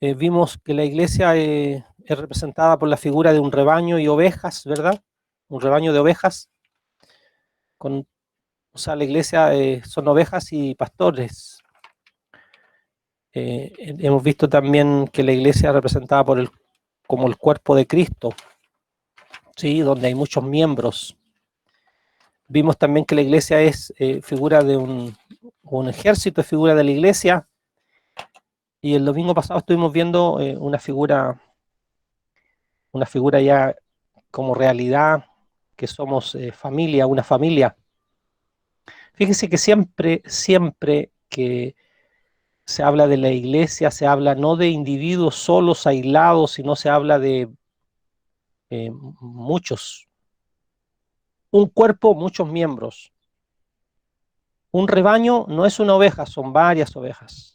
Vimos que la iglesia es representada por la figura de un rebaño y ovejas, ¿verdad? Un rebaño de ovejas. O sea, la iglesia son ovejas y pastores. Hemos visto también que la iglesia es representada como el cuerpo de Cristo, ¿sí? Donde hay muchos miembros. Vimos también que la iglesia es figura de un ejército, es figura de la iglesia. Y el domingo pasado estuvimos viendo una figura ya como realidad, que somos familia, una familia. Fíjese que siempre que se habla de la iglesia, se habla no de individuos solos, aislados, sino se habla de muchos. Un cuerpo, muchos miembros. Un rebaño no es una oveja, son varias ovejas.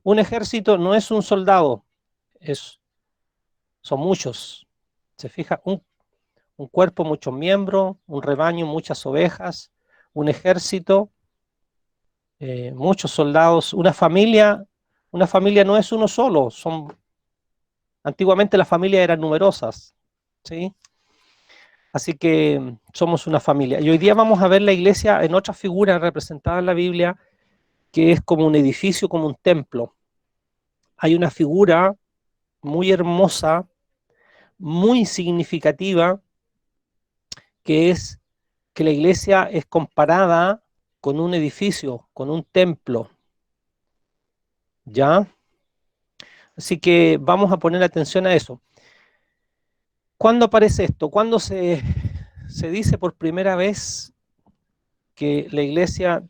Un ejército no es un soldado, son muchos. ¿Se fija? Un cuerpo, muchos miembros, un rebaño, muchas ovejas, un ejército, muchos soldados, una familia no es uno solo, antiguamente las familias eran numerosas, ¿sí? Así que somos una familia. Y hoy día vamos a ver la iglesia en otra figura representada en la Biblia, que es como un edificio, como un templo. Hay una figura muy hermosa, muy significativa, que es que la iglesia es comparada con un edificio, con un templo, ¿ya? Así que vamos a poner atención a eso. ¿Cuándo aparece esto? ¿Cuándo se dice por primera vez que la iglesia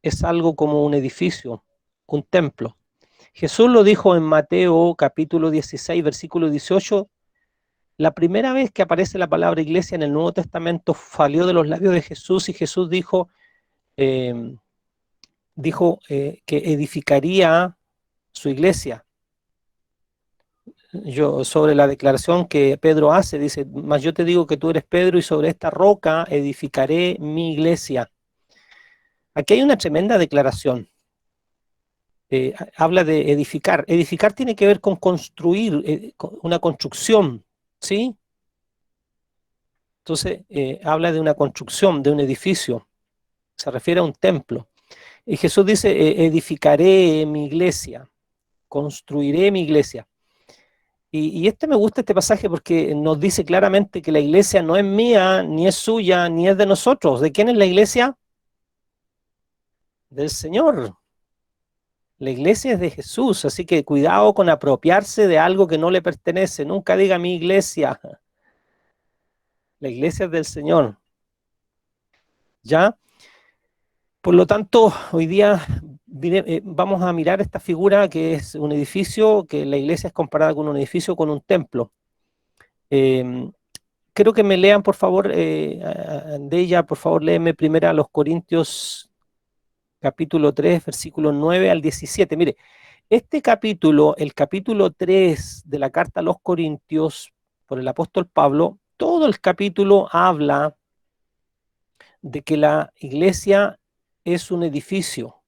es algo como un edificio, un templo? Jesús lo dijo en Mateo capítulo 16, versículo 18. La primera vez que aparece la palabra iglesia en el Nuevo Testamento salió de los labios de Jesús, y Jesús dijo que edificaría su iglesia. Sobre la declaración que Pedro hace, dice: mas yo te digo que tú eres Pedro, y sobre esta roca edificaré mi iglesia. Aquí hay una tremenda declaración. Habla de edificar. Edificar tiene que ver con construir, con una construcción, ¿sí? Entonces, habla de una construcción, de un edificio. Se refiere a un templo. Y Jesús dice: edificaré mi iglesia, construiré mi iglesia. Y me gusta este pasaje porque nos dice claramente que la iglesia no es mía, ni es suya, ni es de nosotros. ¿De quién es la iglesia? Del Señor. La iglesia es de Jesús, así que cuidado con apropiarse de algo que no le pertenece. Nunca diga mi iglesia. La iglesia es del Señor. ¿Ya? Por lo tanto, hoy día vamos a mirar esta figura, que es un edificio, que la iglesia es comparada con un edificio, con un templo. Quiero que me lean, por favor, de ella, por favor, léeme primero a los Corintios capítulo 3, versículos 9 al 17. Mire, este capítulo, el capítulo 3 de la carta a los Corintios, por el apóstol Pablo, todo el capítulo habla de que la iglesia es un edificio.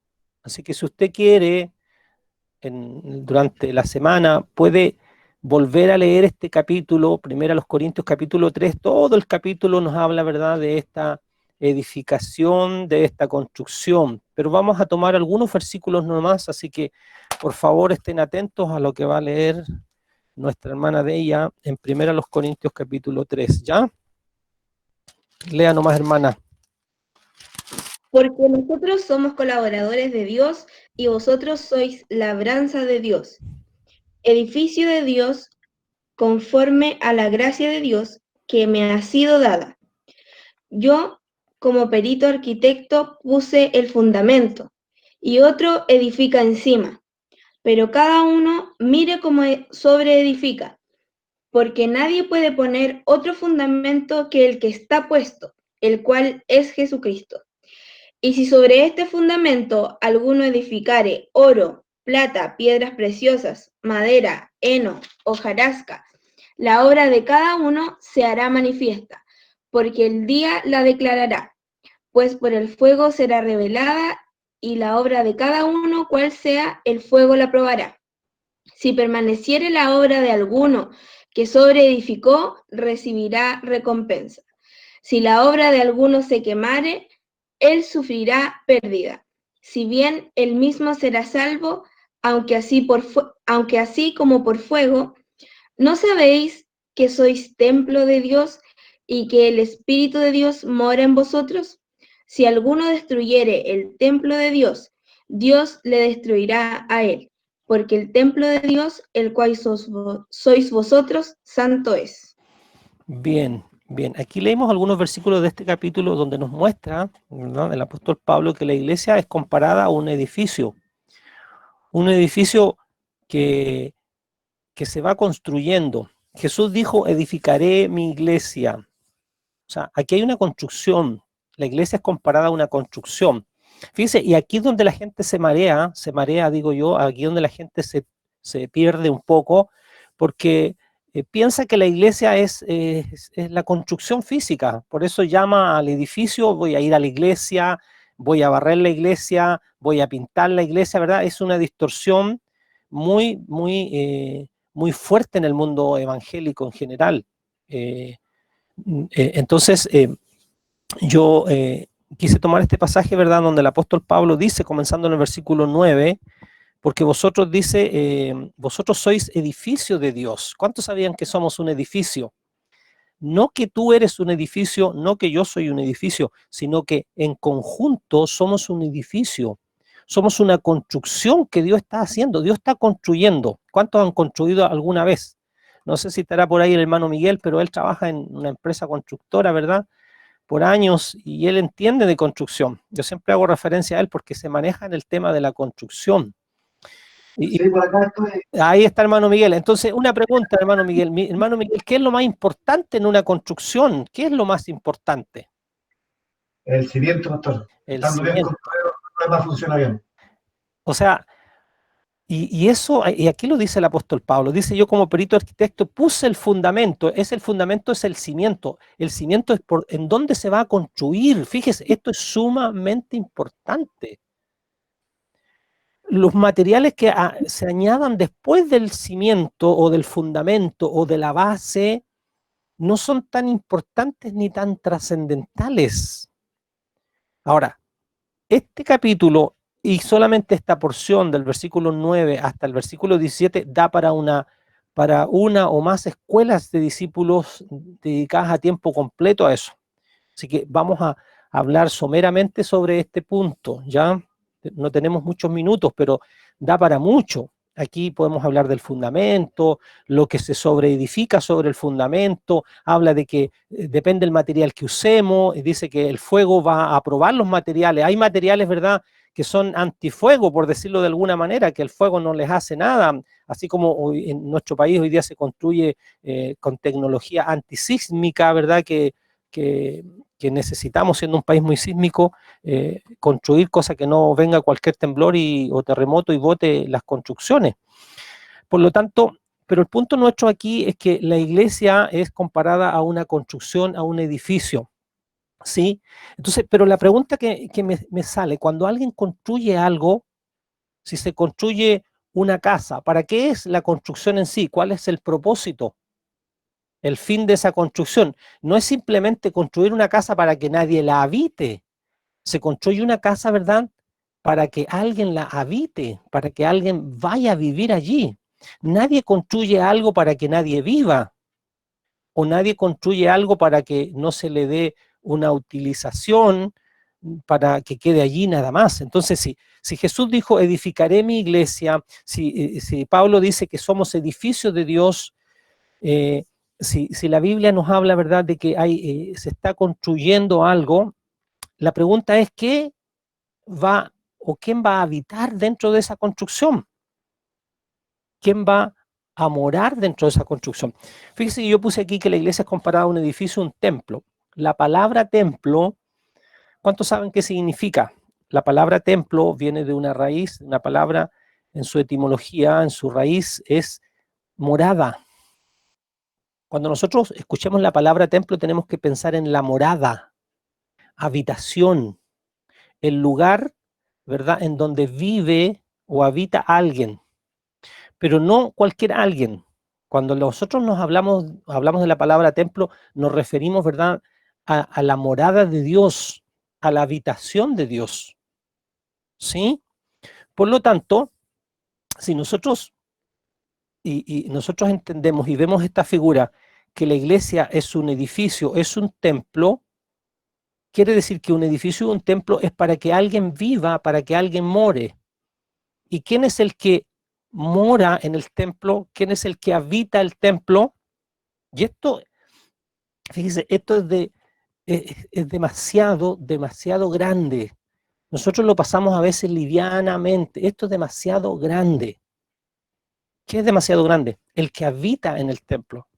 Así que si usted quiere, durante la semana, puede volver a leer este capítulo, primero a los Corintios capítulo 3, todo el capítulo nos habla, ¿verdad?, de esta edificación, de esta construcción. Pero vamos a tomar algunos versículos nomás, así que por favor estén atentos a lo que va a leer nuestra hermana de ella en primero a los Corintios capítulo 3, ¿ya? Lea nomás, hermana. Porque nosotros somos colaboradores de Dios y vosotros sois labranza de Dios, edificio de Dios conforme a la gracia de Dios que me ha sido dada. Yo, como perito arquitecto, puse el fundamento y otro edifica encima, pero cada uno mire cómo sobreedifica, porque nadie puede poner otro fundamento que el que está puesto, el cual es Jesucristo. Y si sobre este fundamento alguno edificare oro, plata, piedras preciosas, madera, heno, hojarasca, la obra de cada uno se hará manifiesta, porque el día la declarará, pues por el fuego será revelada, y la obra de cada uno, cual sea, el fuego la probará. Si permaneciere la obra de alguno que sobreedificó, recibirá recompensa. Si la obra de alguno se quemare, él sufrirá pérdida. Si bien él mismo será salvo, aunque así como por fuego. ¿No sabéis que sois templo de Dios y que el Espíritu de Dios mora en vosotros? Si alguno destruyere el templo de Dios, Dios le destruirá a él, porque el templo de Dios, el cual sois vosotros, santo es. Bien, bien. Aquí leemos algunos versículos de este capítulo donde nos muestra, ¿verdad?, el apóstol Pablo, que la iglesia es comparada a un edificio que, que se va construyendo. Jesús dijo, edificaré mi iglesia. O sea, aquí hay una construcción. La iglesia es comparada a una construcción. Fíjense, y aquí es donde la gente se marea, digo yo, aquí es donde la gente se pierde un poco, porque piensa que la iglesia es la construcción física. Por eso llama al edificio, voy a ir a la iglesia, voy a barrer la iglesia, voy a pintar la iglesia, ¿verdad? Es una distorsión muy fuerte en el mundo evangélico en general. Entonces, yo quise tomar este pasaje, ¿verdad?, donde el apóstol Pablo dice, comenzando en el versículo 9, porque vosotros, dice, vosotros sois edificio de Dios. ¿Cuántos sabían que somos un edificio? No que tú eres un edificio, no que yo soy un edificio, sino que en conjunto somos un edificio. Somos una construcción que Dios está haciendo, Dios está construyendo. ¿Cuántos han construido alguna vez? No sé si estará por ahí el hermano Miguel, pero él trabaja en una empresa constructora, ¿verdad?, por años, y él entiende de construcción. Yo siempre hago referencia a él porque se maneja en el tema de la construcción. Sí, por acá estoy. Ahí está, hermano Miguel. Entonces, una pregunta, hermano Miguel. Hermano Miguel, ¿qué es lo más importante en una construcción? ¿Qué es lo más importante? El cimiento, pastor. El Estando bien cimiento. construido, lo demás funciona bien. O sea, y eso, y aquí lo dice el apóstol Pablo, dice: yo como perito arquitecto puse el fundamento, el fundamento es el cimiento es en dónde se va a construir. Fíjese, esto es sumamente importante. Los materiales que se añadan después del cimiento o del fundamento o de la base no son tan importantes ni tan trascendentales. Ahora, este capítulo y solamente esta porción del versículo 9 hasta el versículo 17 da para una o más escuelas de discípulos dedicadas a tiempo completo a eso. Así que vamos a hablar someramente sobre este punto, ¿ya? No tenemos muchos minutos, pero da para mucho. Aquí podemos hablar del fundamento, lo que se sobreedifica sobre el fundamento, habla de que depende del material que usemos, y dice que el fuego va a probar los materiales. Hay materiales, ¿verdad?, que son antifuego, por decirlo de alguna manera, que el fuego no les hace nada, así como hoy en nuestro país hoy día se construye con tecnología antisísmica, ¿verdad?, que, que necesitamos, siendo un país muy sísmico, construir cosas que no venga cualquier temblor o terremoto y bote las construcciones. Por lo tanto, pero el punto nuestro aquí es que la iglesia es comparada a una construcción, a un edificio, ¿sí? Entonces, pero la pregunta que me sale, cuando alguien construye algo, si se construye una casa, ¿para qué es la construcción en sí? ¿Cuál es el propósito? El fin de esa construcción no es simplemente construir una casa para que nadie la habite. Se construye una casa, ¿verdad?, para que alguien la habite, para que alguien vaya a vivir allí. Nadie construye algo para que nadie viva, o nadie construye algo para que no se le dé una utilización, para que quede allí nada más. Entonces, si Jesús dijo, edificaré mi iglesia, si Pablo dice que somos edificios de Dios, eh, si la Biblia nos habla, ¿verdad?, de que se está construyendo algo, la pregunta es: ¿qué va o quién va a habitar dentro de esa construcción? ¿Quién va a morar dentro de esa construcción? Fíjese que yo puse aquí que la iglesia es comparada a un edificio, un templo. La palabra templo, ¿cuántos saben qué significa? La palabra templo viene de una raíz, una palabra en su etimología, en su raíz es morada. Cuando nosotros escuchemos la palabra templo tenemos que pensar en la morada, habitación, el lugar, ¿verdad?, en donde vive o habita alguien. pero no cualquier alguien. Cuando nosotros hablamos de la palabra templo, nos referimos, ¿verdad?, a la morada de Dios, a la habitación de Dios, ¿sí? Por lo tanto, si nosotros nosotros entendemos y vemos esta figura, que la iglesia es un edificio, es un templo, quiere decir que un edificio y un templo es para que alguien viva, para que alguien more. ¿Y quién es el que mora en el templo? ¿Quién es el que habita el templo? Y esto, fíjese, esto es demasiado, demasiado grande. Nosotros lo pasamos a veces livianamente. Esto es demasiado grande. ¿Qué es demasiado grande? El que habita en el templo.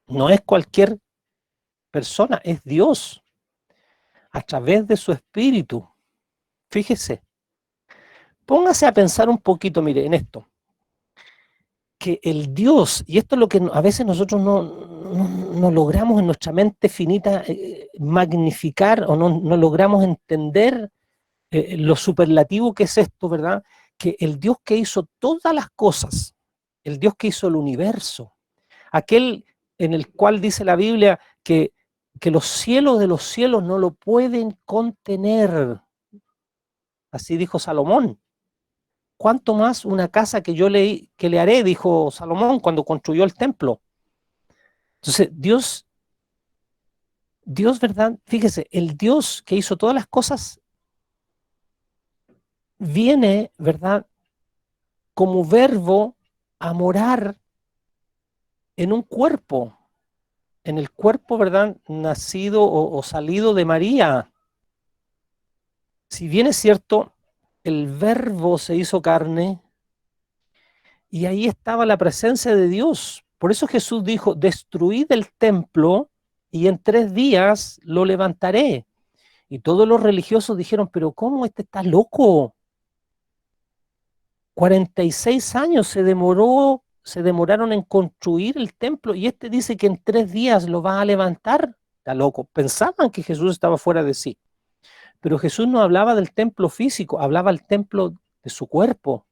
No es cualquier persona, es Dios, a través de su espíritu. Fíjese, póngase a pensar un poquito, mire, en esto. Que el Dios, y esto es lo que a veces nosotros no logramos en nuestra mente finita magnificar o no logramos entender lo superlativo que es esto, ¿verdad? Que el Dios que hizo todas las cosas, el Dios que hizo el universo, aquel en el cual dice la Biblia que los cielos de los cielos no lo pueden contener. Así dijo Salomón. ¿Cuánto más una casa que le haré? Dijo Salomón cuando construyó el templo. Entonces, Dios, ¿verdad? Fíjese, el Dios que hizo todas las cosas viene, ¿verdad?, como verbo a morar en un cuerpo, en el cuerpo, ¿verdad?, nacido o salido de María. Si bien es cierto, el verbo se hizo carne y ahí estaba la presencia de Dios. Por eso Jesús dijo, destruid el templo y en 3 días lo levantaré. Y todos los religiosos dijeron, pero ¿cómo este está loco? 46 años se demoraron en construir el templo y este dice que en 3 días lo va a levantar. Está loco. Pensaban que Jesús estaba fuera de sí. Pero Jesús no hablaba del templo físico, hablaba del templo de su cuerpo.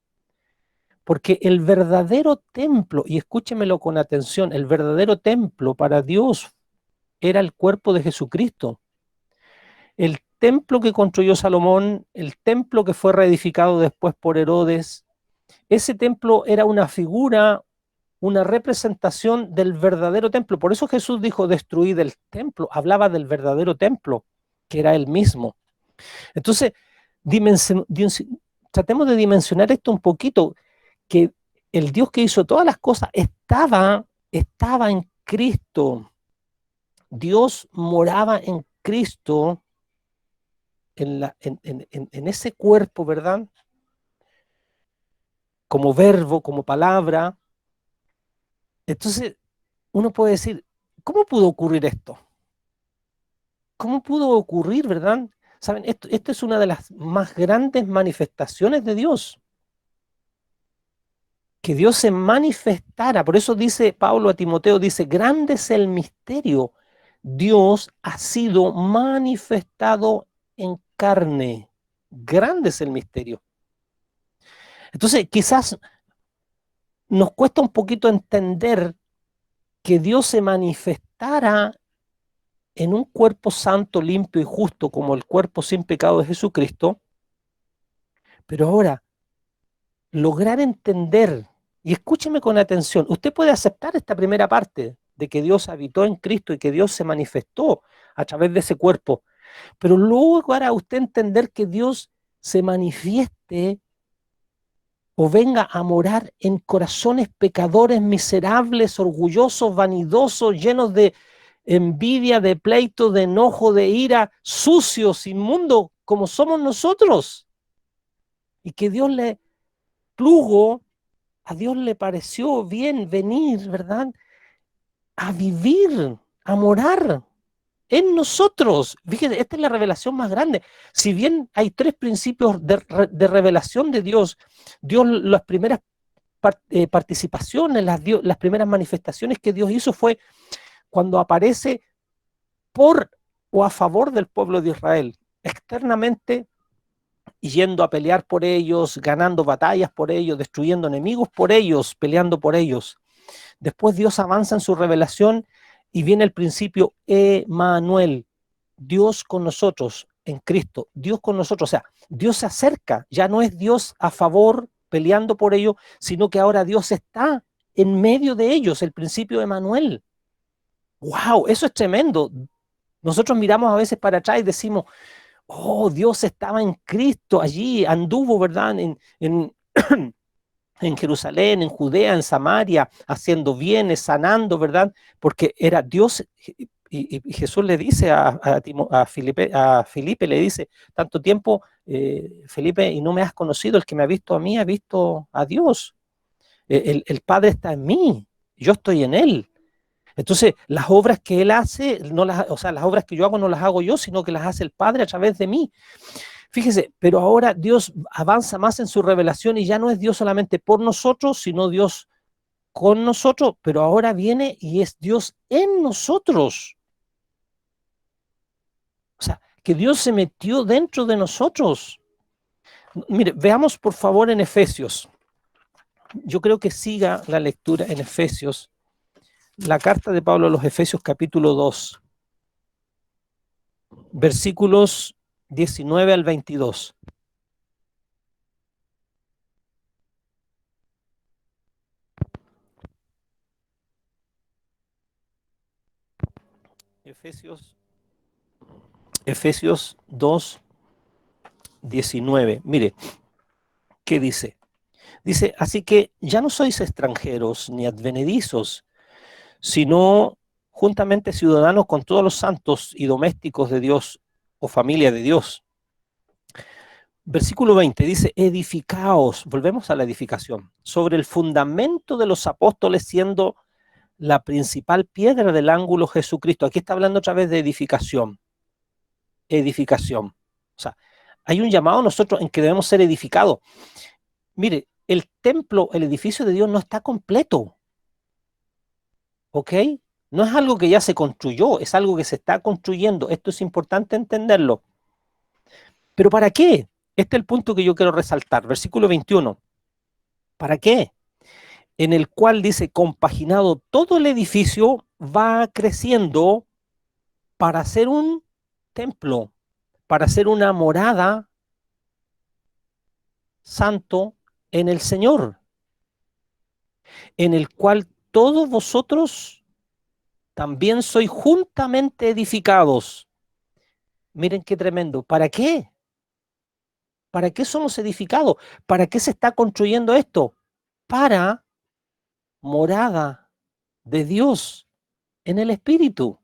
Porque el verdadero templo, y escúchemelo con atención, el verdadero templo para Dios era el cuerpo de Jesucristo. El templo que construyó Salomón, el templo que fue reedificado después por Herodes, ese templo era una figura, una representación del verdadero templo. Por eso Jesús dijo, destruid el templo. Hablaba del verdadero templo, que era él mismo. Entonces, tratemos de dimensionar esto un poquito, que el Dios que hizo todas las cosas estaba en Cristo. Dios moraba en Cristo, en ese cuerpo, ¿verdad?, como verbo, como palabra. Entonces, uno puede decir, ¿cómo pudo ocurrir esto? ¿Cómo pudo ocurrir, verdad? Saben, esto es una de las más grandes manifestaciones de Dios. Que Dios se manifestara. Por eso dice Pablo a Timoteo, dice, grande es el misterio. Dios ha sido manifestado en carne. Grande es el misterio. Entonces, quizás nos cuesta un poquito entender que Dios se manifestara en un cuerpo santo, limpio y justo como el cuerpo sin pecado de Jesucristo, pero ahora, lograr entender, y escúcheme con atención, usted puede aceptar esta primera parte de que Dios habitó en Cristo y que Dios se manifestó a través de ese cuerpo, pero luego para usted entender que Dios se manifieste o venga a morar en corazones pecadores, miserables, orgullosos, vanidosos, llenos de envidia, de pleito, de enojo, de ira, sucios, inmundos, como somos nosotros. Y que Dios le plugo, a Dios le pareció bien venir, ¿verdad?, a vivir, a morar en nosotros. Fíjense, esta es la revelación más grande. Si bien hay 3 principios de revelación de Dios, las primeras participaciones, las primeras manifestaciones que Dios hizo fue cuando aparece por o a favor del pueblo de Israel. Externamente yendo a pelear por ellos, ganando batallas por ellos, destruyendo enemigos por ellos, peleando por ellos. Después Dios avanza en su revelación y viene el principio Emmanuel, Dios con nosotros en Cristo, Dios con nosotros, o sea, Dios se acerca, ya no es Dios a favor peleando por ellos, sino que ahora Dios está en medio de ellos, el principio de Emmanuel. ¡Wow! Eso es tremendo. Nosotros miramos a veces para atrás y decimos, oh, Dios estaba en Cristo allí, anduvo, ¿verdad? En Jerusalén, en Judea, en Samaria, haciendo bienes, sanando, ¿verdad? Porque era Dios, y Jesús le dice a Felipe, le dice, tanto tiempo, Felipe, y no me has conocido, el que me ha visto a mí, ha visto a Dios. El Padre está en mí, yo estoy en Él. Entonces, las obras que Él hace, o sea, las obras que yo hago no las hago yo, sino que las hace el Padre a través de mí. Fíjese, pero ahora Dios avanza más en su revelación y ya no es Dios solamente por nosotros, sino Dios con nosotros, pero ahora viene y es Dios en nosotros. O sea, que Dios se metió dentro de nosotros. Mire, veamos por favor en Efesios. Yo creo que siga la lectura en Efesios, la carta de Pablo a los Efesios capítulo 2, versículos 19 al 22. Efesios 2, 19. Mire, ¿qué dice? Dice, así que ya no sois extranjeros ni advenedizos, sino juntamente ciudadanos con todos los santos y domésticos de Dios o familia de Dios. Versículo 20 dice, edificaos, volvemos a la edificación, sobre el fundamento de los apóstoles, siendo la principal piedra del ángulo Jesucristo. Aquí está hablando otra vez de edificación. Edificación. O sea, hay un llamado a nosotros en que debemos ser edificados. Mire, el templo, el edificio de Dios no está completo. ¿Ok? No es algo que ya se construyó, es algo que se está construyendo. Esto es importante entenderlo. ¿Pero para qué? Este es el punto que yo quiero resaltar. Versículo 21. ¿Para qué? En el cual dice, compaginado todo el edificio va creciendo para ser un templo, para ser una morada santo en el Señor, en el cual todos vosotros también sois juntamente edificados. Miren qué tremendo. ¿Para qué? ¿Para qué somos edificados? ¿Para qué se está construyendo esto? Para morada de Dios en el Espíritu.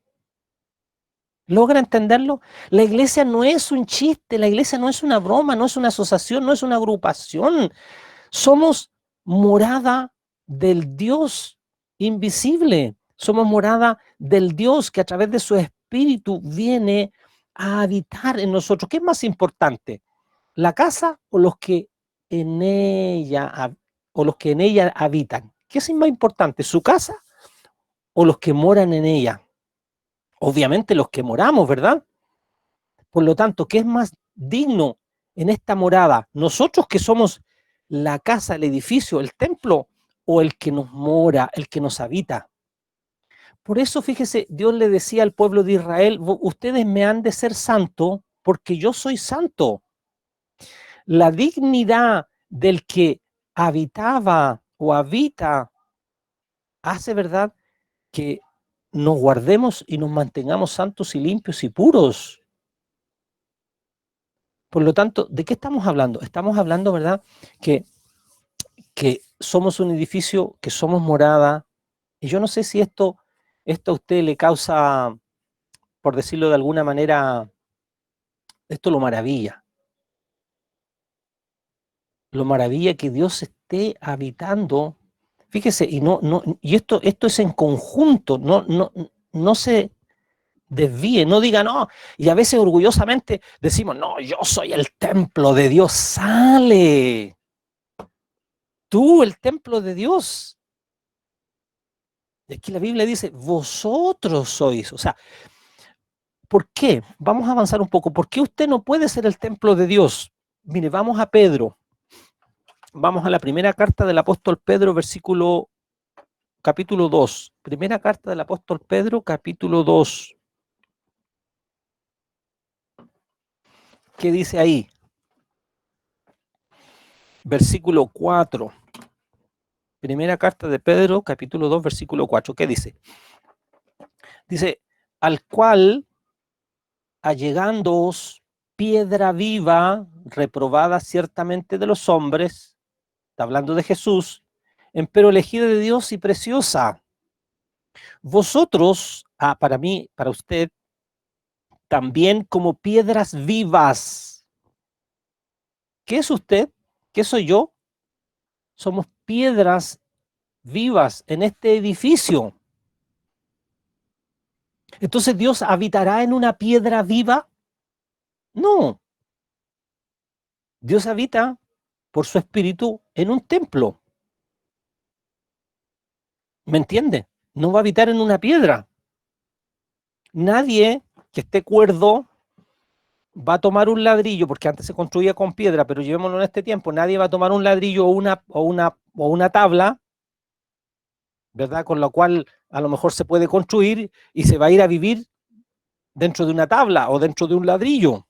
¿Logra entenderlo? La iglesia no es un chiste, la iglesia no es una broma, no es una asociación, no es una agrupación. Somos morada del Dios invisible. Somos morada del Dios que a través de su Espíritu viene a habitar en nosotros. ¿Qué es más importante? ¿La casa o los que en ella habitan? ¿Qué es más importante? ¿Su casa o los que moran en ella? Obviamente los que moramos, ¿verdad? Por lo tanto, ¿qué es más digno en esta morada? ¿Nosotros que somos la casa, el edificio, el templo, o el que nos mora, el que nos habita? Por eso, fíjese, Dios le decía al pueblo de Israel, ustedes me han de ser santo porque yo soy santo. La dignidad del que habitaba o habita hace, ¿verdad?, que nos guardemos y nos mantengamos santos y limpios y puros. Por lo tanto, ¿de qué estamos hablando? Estamos hablando, ¿verdad?, que somos un edificio, que somos morada, y yo no sé si esto a usted le causa, por decirlo de alguna manera, esto lo maravilla que Dios esté habitando. Fíjese, y esto es en conjunto, no se desvíe, no diga no, y a veces orgullosamente decimos, no, yo soy el templo de Dios. Sale tú el templo de Dios. Aquí la Biblia dice, vosotros sois. O sea, ¿por qué? Vamos a avanzar un poco. ¿Por qué usted no puede ser el templo de Dios? Mire, vamos a Pedro. Vamos a la primera carta del apóstol Pedro, capítulo 2. Primera carta del apóstol Pedro, capítulo 2. ¿Qué dice ahí? Versículo 4. Primera carta de Pedro, capítulo 2, versículo 4. ¿Qué dice? Dice, al cual, allegándoos piedra viva, reprobada ciertamente de los hombres, está hablando de Jesús, empero elegida de Dios y preciosa. Vosotros, para mí, para usted, también como piedras vivas. ¿Qué es usted? ¿Qué soy yo? Somos piedras vivas en este edificio. Entonces, ¿Dios habitará en una piedra viva? No. Dios habita por su espíritu en un templo. ¿Me entiende? No va a habitar en una piedra. Nadie que esté cuerdo va a tomar un ladrillo, porque antes se construía con piedra, pero llevémoslo en este tiempo, nadie va a tomar un ladrillo o una tabla, ¿verdad? Con la cual a lo mejor se puede construir y se va a ir a vivir dentro de una tabla o dentro de un ladrillo.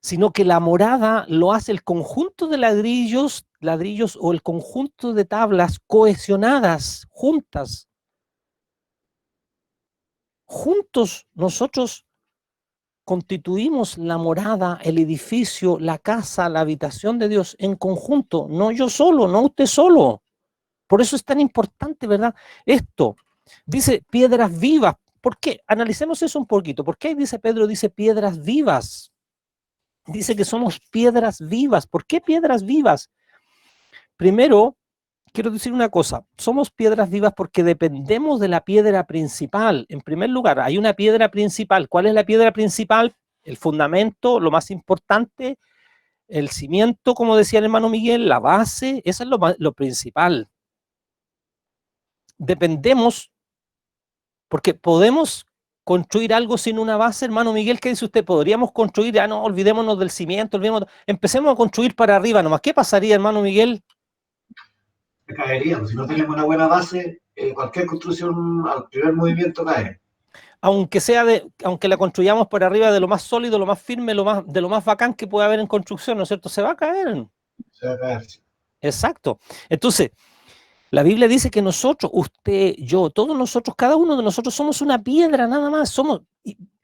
Sino que la morada lo hace el conjunto de ladrillos o el conjunto de tablas cohesionadas, juntas. Juntos nosotros constituimos la morada, el edificio, la casa, la habitación de Dios en conjunto, no yo solo, no usted solo. Por eso es tan importante, ¿verdad? Esto, dice piedras vivas. ¿Por qué? Analicemos eso un poquito. ¿Por qué dice Pedro, dice piedras vivas? Dice que somos piedras vivas. ¿Por qué piedras vivas? Primero, quiero decir una cosa, somos piedras vivas porque dependemos de la piedra principal. En primer lugar, hay una piedra principal. ¿Cuál es la piedra principal? El fundamento, lo más importante, el cimiento, como decía el hermano Miguel, la base, eso es lo principal. Dependemos, porque podemos construir algo sin una base, hermano Miguel, ¿qué dice usted? ¿Podríamos construir? Ya no, olvidémonos del cimiento, empecemos a construir para arriba nomás. ¿Qué pasaría, hermano Miguel? Se caerían. Si no tenemos una buena base, cualquier construcción al primer movimiento cae. Aunque la construyamos por arriba de lo más sólido, lo más firme, de lo más bacán que puede haber en construcción, ¿no es cierto? Se va a caer. Se va a caer. Exacto. Entonces, la Biblia dice que nosotros, usted, yo, todos nosotros, cada uno de nosotros somos una piedra nada más.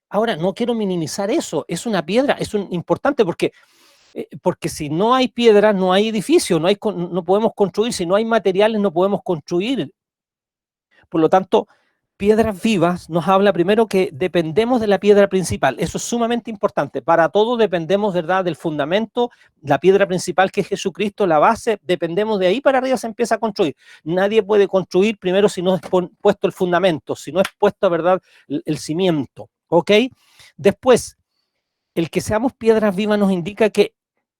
Ahora, no quiero minimizar eso, es una piedra, importante porque si no hay piedra, no hay edificio, no podemos construir, si no hay materiales, no podemos construir. Por lo tanto, piedras vivas nos habla primero que dependemos de la piedra principal. Eso es sumamente importante. Para todo dependemos, ¿verdad?, del fundamento, la piedra principal que es Jesucristo, la base, dependemos de ahí para arriba se empieza a construir. Nadie puede construir primero si no es puesto el fundamento, si no es puesto, ¿verdad?, el cimiento. ¿Ok? Después, el que seamos piedras vivas nos indica que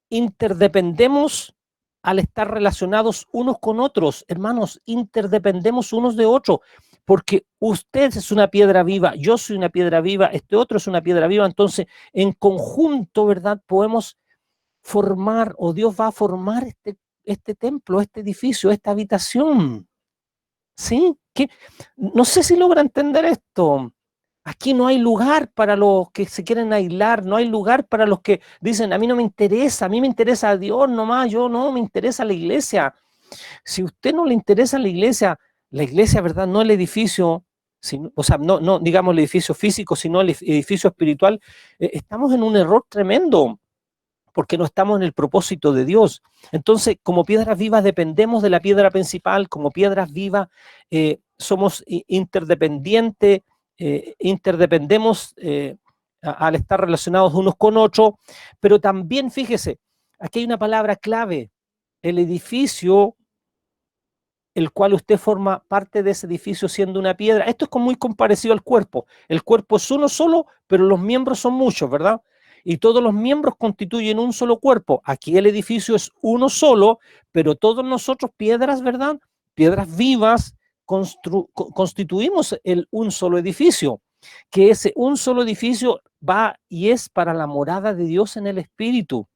interdependemos al estar relacionados unos con otros. Hermanos, interdependemos unos de otros, porque usted es una piedra viva, yo soy una piedra viva, este otro es una piedra viva, entonces en conjunto, ¿verdad?, podemos formar, o Dios va a formar este templo, este edificio, esta habitación. ¿Sí? No sé si logra entender esto. Aquí no hay lugar para los que se quieren aislar, no hay lugar para los que dicen, a mí no me interesa, a mí me interesa a Dios nomás, yo no, me interesa la iglesia. Si a usted no le interesa la iglesia, ¿verdad? No el edificio, o sea, no digamos el edificio físico, sino el edificio espiritual, estamos en un error tremendo, porque no estamos en el propósito de Dios. Entonces, como piedras vivas dependemos de la piedra principal, como piedras vivas somos interdependientes, interdependemos al estar relacionados unos con otros, pero también, fíjese, aquí hay una palabra clave, el edificio, el cual usted forma parte de ese edificio siendo una piedra. Esto es muy parecido al cuerpo. El cuerpo es uno solo, pero los miembros son muchos, ¿verdad? Y todos los miembros constituyen un solo cuerpo. Aquí el edificio es uno solo, pero todos nosotros, piedras, ¿verdad? Piedras vivas, constituimos un solo edificio. que ese un solo edificio va y es para la morada de Dios en el Espíritu.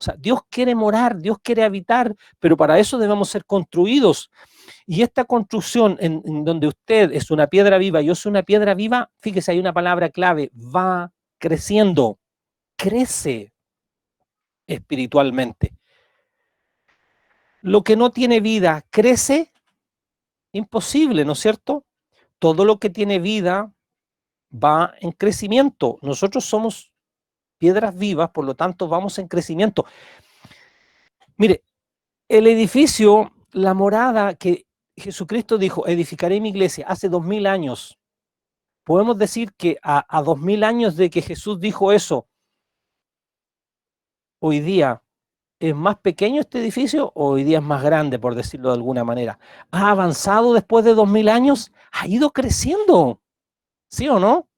O sea, Dios quiere morar, Dios quiere habitar, pero para eso debemos ser construidos. Y esta construcción en donde usted es una piedra viva, yo soy una piedra viva, fíjese, hay una palabra clave, va creciendo, crece espiritualmente. Lo que no tiene vida crece, imposible, ¿no es cierto? Todo lo que tiene vida va en crecimiento. Nosotros somos piedras vivas, por lo tanto vamos en crecimiento. Mire, el edificio, la morada que Jesucristo dijo, edificaré mi iglesia hace 2000 años. Podemos decir que a 2000 años de que Jesús dijo eso, hoy día es más pequeño este edificio o hoy día es más grande, por decirlo de alguna manera. ¿Ha avanzado después de 2000 años? Ha ido creciendo, ¿sí o no?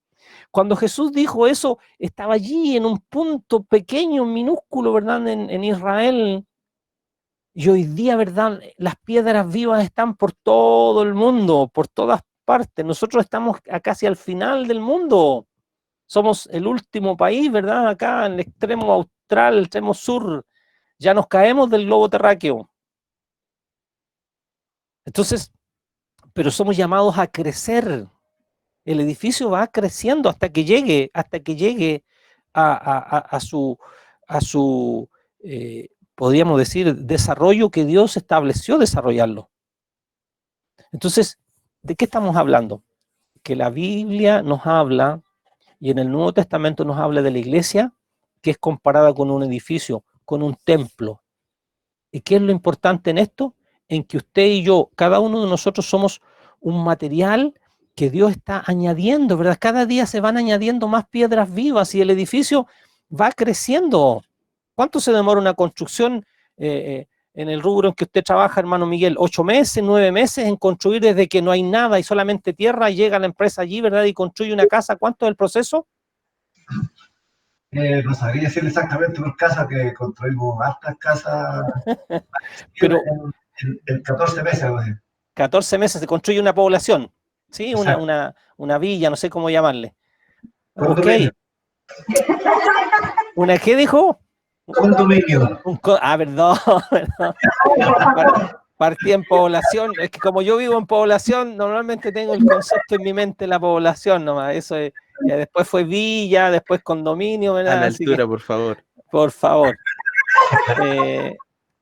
Cuando Jesús dijo eso, estaba allí en un punto pequeño, minúsculo, ¿verdad? En Israel. Y hoy día, ¿verdad? Las piedras vivas están por todo el mundo, por todas partes. Nosotros estamos casi al final del mundo. Somos el último país, ¿verdad? Acá en el extremo austral, el extremo sur. Ya nos caemos del globo terráqueo. Entonces, pero somos llamados a crecer. El edificio va creciendo hasta que llegue a su podríamos decir, desarrollo que Dios estableció desarrollarlo. Entonces, ¿de qué estamos hablando? Que la Biblia nos habla, y en el Nuevo Testamento nos habla de la iglesia, que es comparada con un edificio, con un templo. ¿Y qué es lo importante en esto? En que usted y yo, cada uno de nosotros somos un material que Dios está añadiendo, ¿verdad? Cada día se van añadiendo más piedras vivas y el edificio va creciendo. ¿Cuánto se demora una construcción en el rubro en que usted trabaja, hermano Miguel? 8 meses, 9 meses en construir desde que no hay nada y solamente tierra, y llega la empresa allí, ¿verdad? Y construye una casa. ¿Cuánto es el proceso? No sabría decir exactamente por casa, que construimos hartas casas Pero en 14 meses. ¿No? 14 meses se construye una población, ¿sí? Exacto. Una villa, no sé cómo llamarle. Ok. Condominio. ¿Una qué dijo? Condominio. Perdón, perdón. Partí en población. Es que como yo vivo en población, normalmente tengo el concepto en mi mente de la población nomás. Eso es, ya después fue villa, después condominio, ¿verdad? A la Así altura, que, por favor. por favor.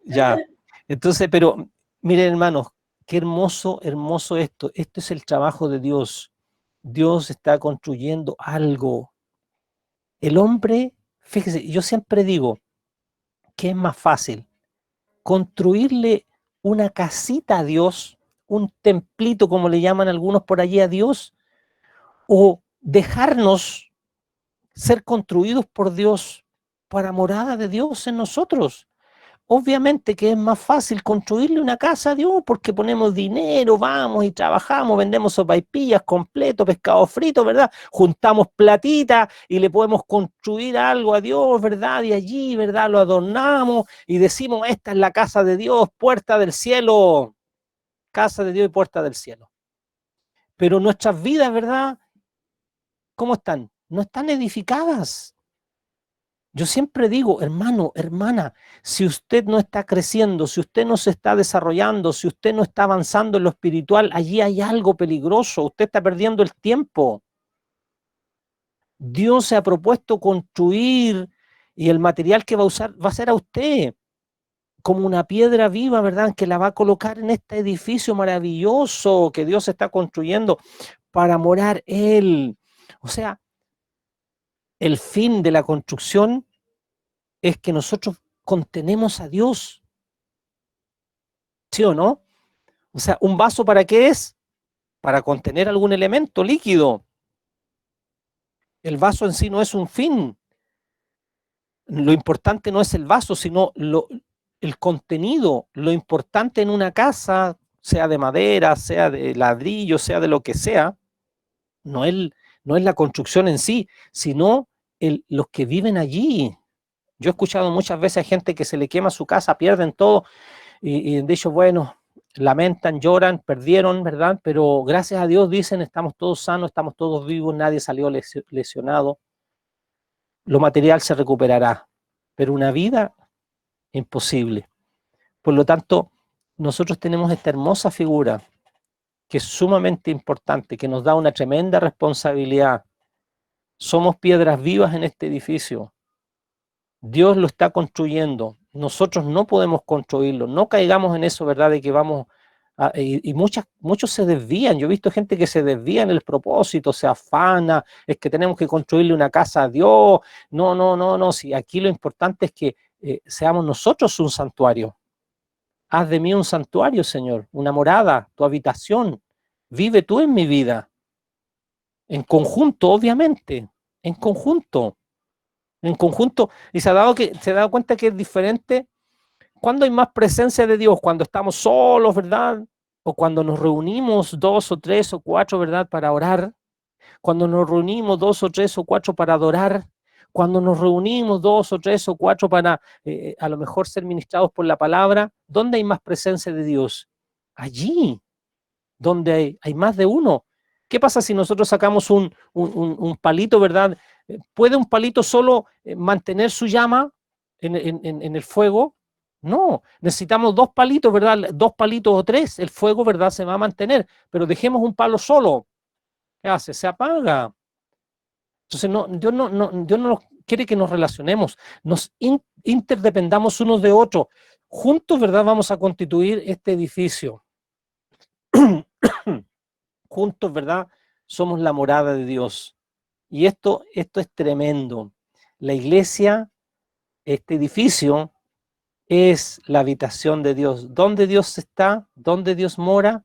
Ya. Entonces, pero miren, hermanos, qué hermoso, hermoso esto. Esto es el trabajo de Dios. Dios está construyendo algo. El hombre, fíjese, yo siempre digo que es más fácil construirle una casita a Dios, un templito, como le llaman algunos por allí a Dios, o dejarnos ser construidos por Dios para morada de Dios en nosotros. Obviamente que es más fácil construirle una casa a Dios porque ponemos dinero, vamos y trabajamos, vendemos sopaipillas completo, pescado frito, ¿verdad? Juntamos platita y le podemos construir algo a Dios, ¿verdad? Y allí, ¿verdad? Lo adornamos y decimos, esta es la casa de Dios, puerta del cielo, casa de Dios y puerta del cielo. Pero nuestras vidas, ¿verdad? ¿Cómo están? No están edificadas. Yo siempre digo, hermano, hermana, si usted no está creciendo, si usted no se está desarrollando, si usted no está avanzando en lo espiritual, allí hay algo peligroso, usted está perdiendo el tiempo. Dios se ha propuesto construir y el material que va a usar va a ser a usted, como una piedra viva, ¿verdad? Que la va a colocar en este edificio maravilloso que Dios está construyendo para morar Él. O sea, el fin de la construcción es que nosotros contenemos a Dios, ¿sí o no? O sea, ¿un vaso para qué es? Para contener algún elemento líquido. El vaso en sí no es un fin. Lo importante no es el vaso, sino el contenido. Lo importante en una casa, sea de madera, sea de ladrillo, sea de lo que sea, no es la construcción en sí, sino los que viven allí. Yo he escuchado muchas veces a gente que se le quema su casa, pierden todo, y de hecho, bueno, lamentan, lloran, perdieron, ¿verdad? Pero gracias a Dios dicen, estamos todos sanos, estamos todos vivos, nadie salió lesionado. Lo material se recuperará, pero una vida imposible. Por lo tanto, nosotros tenemos esta hermosa figura que es sumamente importante, que nos da una tremenda responsabilidad. Somos piedras vivas en este edificio. Dios lo está construyendo. Nosotros no podemos construirlo. No caigamos en eso, ¿verdad? De que vamos y muchos se desvían. Yo he visto gente que se desvía en el propósito, se afana, es que tenemos que construirle una casa a Dios. No, no, no, no. Sí, aquí lo importante es que seamos nosotros un santuario. Haz de mí un santuario, Señor, una morada, tu habitación. Vive tú en mi vida. En conjunto, obviamente. En conjunto. En conjunto. Y se ha dado cuenta que es diferente. ¿Cuándo hay más presencia de Dios? Cuando estamos solos, ¿verdad? O cuando nos reunimos 2 o 3 o 4, ¿verdad? Para orar. Cuando nos reunimos 2 o 3 o 4 para adorar. Cuando nos reunimos 2 o 3 o 4 para a lo mejor ser ministrados por la palabra. ¿Dónde hay más presencia de Dios? Allí, donde hay más de uno. ¿Qué pasa si nosotros sacamos un palito, ¿verdad? ¿Puede un palito solo mantener su llama en el fuego? No, necesitamos 2 palitos, ¿verdad? 2 palitos o 3, el fuego, ¿verdad? Se va a mantener, pero dejemos un palo solo. ¿Qué hace? Se apaga. Entonces, Dios no quiere que nos relacionemos, nos interdependamos unos de otros. Juntos, ¿verdad? Vamos a constituir este edificio. Juntos, ¿verdad? Somos la morada de Dios. Y esto es tremendo. La iglesia, este edificio, es la habitación de Dios. ¿Dónde Dios está? ¿Dónde Dios mora?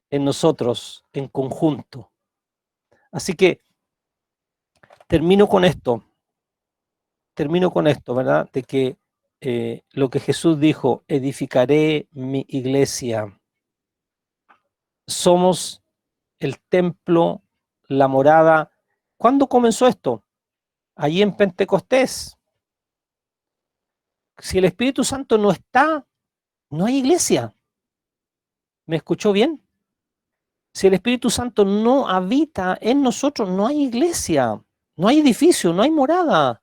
En nosotros, en conjunto. Así que termino con esto, ¿verdad? De que lo que Jesús dijo, edificaré mi iglesia. Somos el templo, la morada. ¿Cuándo comenzó esto? Allí en Pentecostés. Si el Espíritu Santo no está, no hay iglesia. ¿Me escuchó bien? Si el Espíritu Santo no habita en nosotros, no hay iglesia, no hay edificio, no hay morada.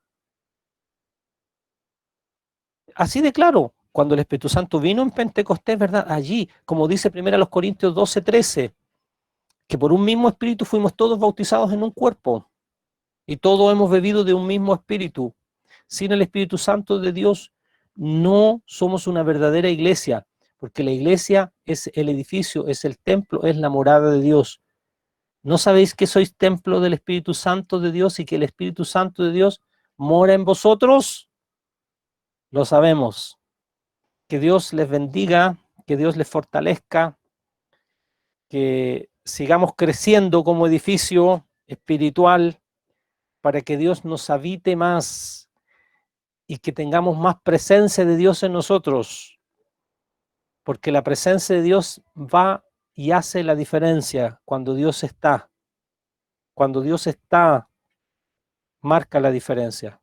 Así de claro, cuando el Espíritu Santo vino en Pentecostés, ¿verdad? Allí, como dice 1 Corintios 12:13, que por un mismo Espíritu fuimos todos bautizados en un cuerpo y todos hemos bebido de un mismo Espíritu. Sin el Espíritu Santo de Dios no somos una verdadera iglesia, porque la iglesia es el edificio, es el templo, es la morada de Dios. ¿No sabéis que sois templo del Espíritu Santo de Dios y que el Espíritu Santo de Dios mora en vosotros? Lo sabemos. Que Dios les bendiga, que Dios les fortalezca, que sigamos creciendo como edificio espiritual para que Dios nos habite más y que tengamos más presencia de Dios en nosotros, porque la presencia de Dios va y hace la diferencia cuando Dios está. Cuando Dios está, marca la diferencia.